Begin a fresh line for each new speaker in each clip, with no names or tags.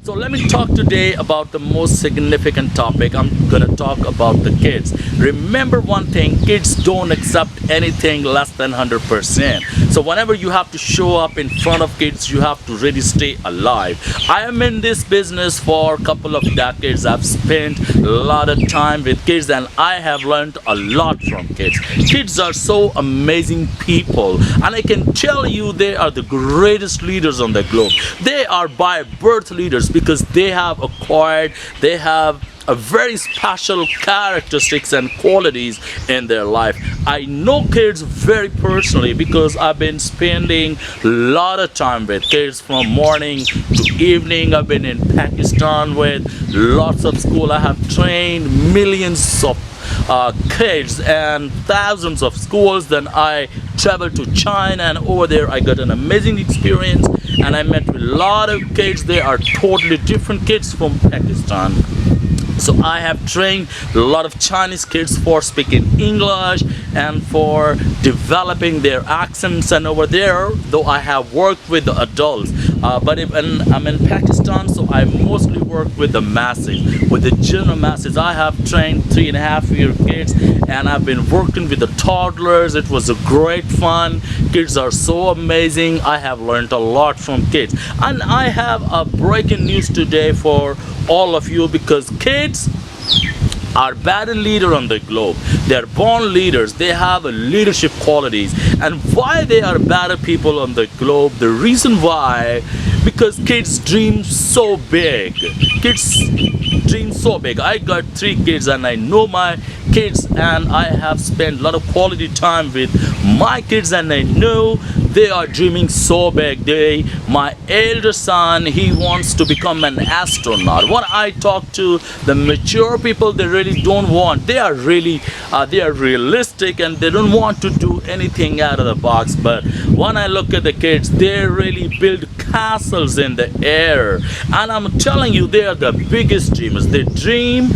So let me talk today about the most significant topic. I'm gonna talk about the kids. Remember one thing, kids don't accept anything less than 100%. So whenever you have to show up in front of kids, you have to really stay alive. I am in this business for a couple of decades. I've spent a lot of time with kids and I have learned a lot from kids. Kids are so amazing people, and I can tell you they are the greatest leaders on the globe. They are by birth leaders because they have a very special characteristics and qualities in their life. I know kids very personally because I've been spending a lot of time with kids from morning to evening. I've been in Pakistan with lots of school. I have trained millions of kids and thousands of schools. Then I traveled to China, and over there I got an amazing experience and I met with a lot of kids. They are totally different kids from Pakistan. So I have trained a lot of Chinese kids for speaking English and for developing their accents. And over there, though I have worked with the adults, when I'm in Pakistan, so I mostly work with the masses, with the general masses. I have trained 3.5-year kids, and I've been working with the toddlers. It was a great fun. Kids are so amazing. I have learned a lot from kids, and I have a breaking news today for all of you, because kids are better leader on the globe. They are born leaders. They have leadership qualities. And why they are better people on the globe? The reason why, because kids dream so big. Kids dream so big. I got 3 kids and I know my kids, and I have spent a lot of quality time with my kids, and I know they are dreaming so big. My elder son, he wants to become an astronaut. When I talk to the mature people, they really don't want. They are realistic and they don't want to do anything out of the box. But when I look at the kids, they really build castles in the air. And I'm telling you, they are the biggest dreamers. They dream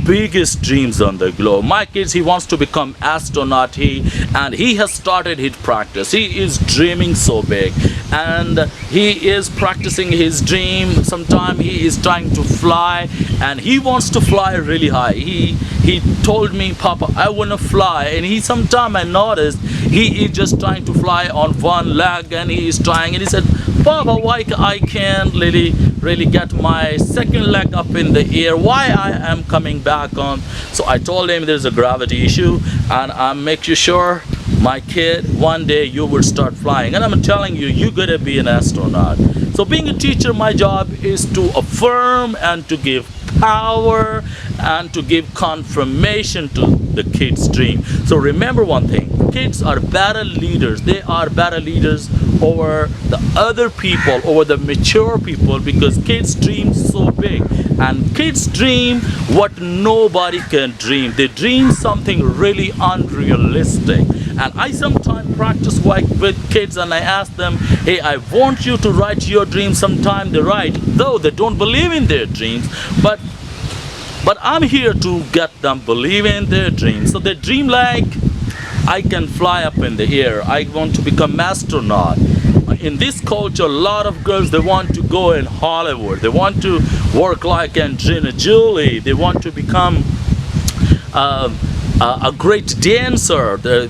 biggest dreams on the globe. My kids, he wants to become astronaut. He has started his practice. He is dreaming so big, and he is practicing his dream. Sometimes he is trying to fly, and he wants to fly really high. He told me, Papa, I want to fly. And sometime I noticed he is just trying to fly on one leg, and he is trying, and he said, Papa, why I can't really get my second leg up in the air? Why I am coming back on? So I told him there's a gravity issue, and I make you sure, my kid, one day you will start flying. And I'm telling you, you gotta be an astronaut. So being a teacher, my job is to affirm and to give power and to give confirmation to the kids' dream. So remember one thing, kids are better leaders. They are better leaders over the other people, over the mature people, because kids dream so big, and kids dream what nobody can dream. They dream something really unrealistic. And I sometimes practice with kids, and I ask them, hey, I want you to write your dreams. Sometimes they write, though they don't believe in their dreams, but I'm here to get them believe in their dreams. So they dream like, I can fly up in the air. I want to become astronaut. In this culture, a lot of girls, they want to go in Hollywood. They want to work like Angelina Jolie. They want to become a great dancer, the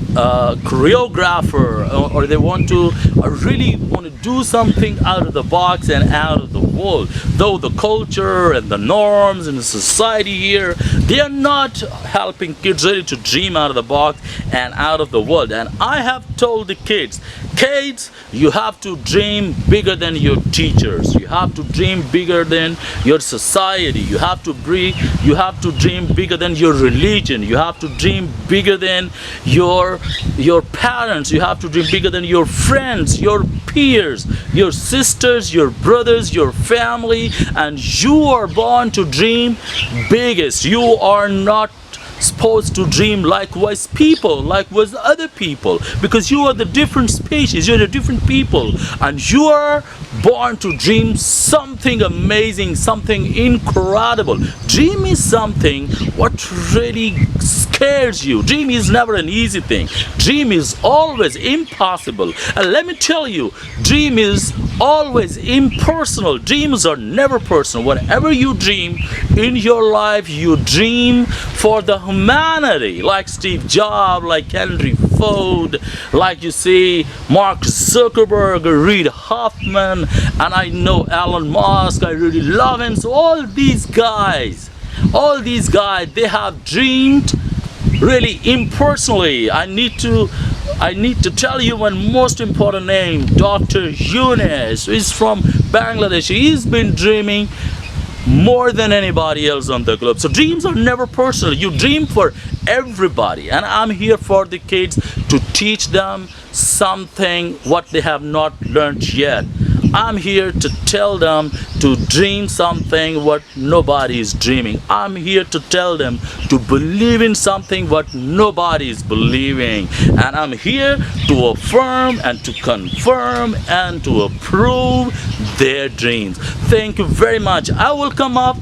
choreographer, or they want to really want to do something out of the box and out of the world. Though the culture and the norms and the society here, they are not helping kids really to dream out of the box and out of the world. And I have told the kids, you have to dream bigger than your teachers. You have to dream bigger than your society. You have to dream bigger than your religion. You have to dream bigger than your parents. You have to dream bigger than your friends, your peers, your sisters, your brothers, your family. And you are born to dream biggest. You are not supposed to dream likewise people, likewise other people, because you are the different species, you're the different people, and you are born to dream something amazing, something incredible. Dream is something what really scares you. Dream is never an easy thing. Dream is always impossible. And let me tell you, dream is always impersonal. Dreams are never personal. Whatever you dream in your life, you dream for the humanity. Like Steve Jobs, like Henry Ford, like you see Mark Zuckerberg, Reid Hoffman, and I know Elon Musk. I really love him. So all these guys, they have dreamed really impersonally. I need to tell you one most important name, Dr. Yunus, who is from Bangladesh. He's been dreaming more than anybody else on the globe. So dreams are never personal. You dream for everybody, and I'm here for the kids to teach them something what they have not learned yet. I'm here to tell them to dream something what nobody is dreaming. I'm here to tell them to believe in something what nobody is believing. And I'm here to affirm and to confirm and to approve their dreams. Thank you very much. I will come up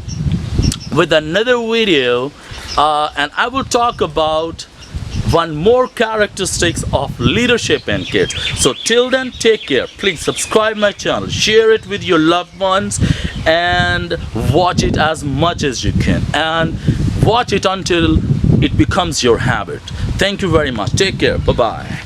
with another video and I will talk about one more characteristics of leadership in kids. So till then, take care. Please subscribe my channel, share it with your loved ones, and watch it as much as you can, and watch it until it becomes your habit. Thank you very much. Take care. Bye bye.